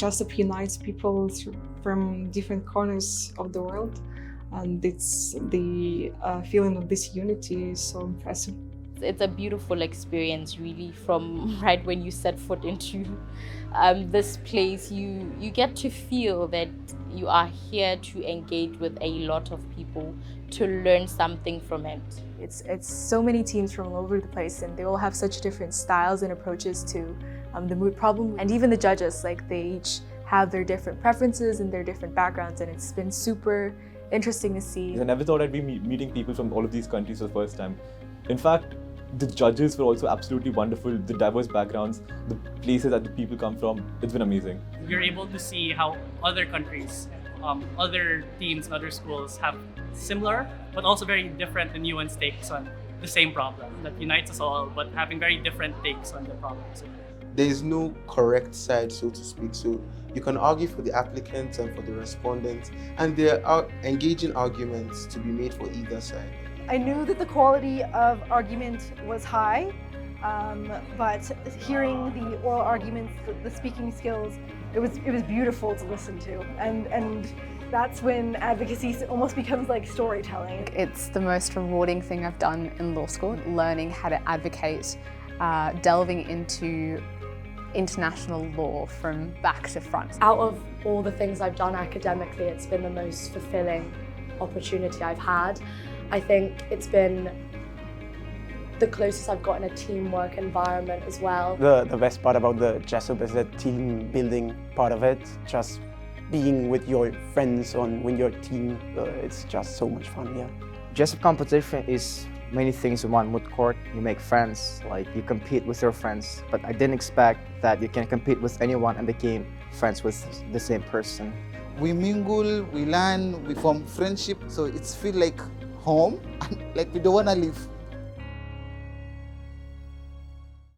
Jessup unites people from different corners of the world, and it's the feeling of this unity is so impressive. It's a beautiful experience, really, from right when you set foot into this place. You get to feel that you are here to engage with a lot of people, to learn something from it. It's so many teams from all over the place, and they all have such different styles and approaches to the Moot problem. And even the judges, like, they each have their different preferences and their different backgrounds, and it's been super interesting to see. I never thought I'd be meeting people from all of these countries for the first time. In fact, the judges were also absolutely wonderful. The diverse backgrounds, the places that the people come from, it's been amazing. You're able to see how other countries, other teams, other schools have similar but also very different and nuanced takes on the same problem that unites us all, but having very different takes on the problem. So there is no correct side, so to speak. So you can argue for the applicants and for the respondents, and there are engaging arguments to be made for either side. I knew that the quality of argument was high, but hearing the oral arguments, the speaking skills, it was beautiful to listen to, and that's when advocacy almost becomes like storytelling. It's the most rewarding thing I've done in law school, learning how to advocate, delving into international law from back to front. Out of all the things I've done academically, it's been the most fulfilling opportunity I've had. I think it's been the closest I've got in a teamwork environment as well. The best part about the Jessup is the team building part of it. Just being with your friends with your team, it's just so much fun, yeah. Jessup competition is many things in one. Moot court, you make friends, like you compete with your friends, but I didn't expect that you can compete with anyone and became friends with the same person. We mingle, we learn, we form friendship, so it's feel like home, like we don't want to leave.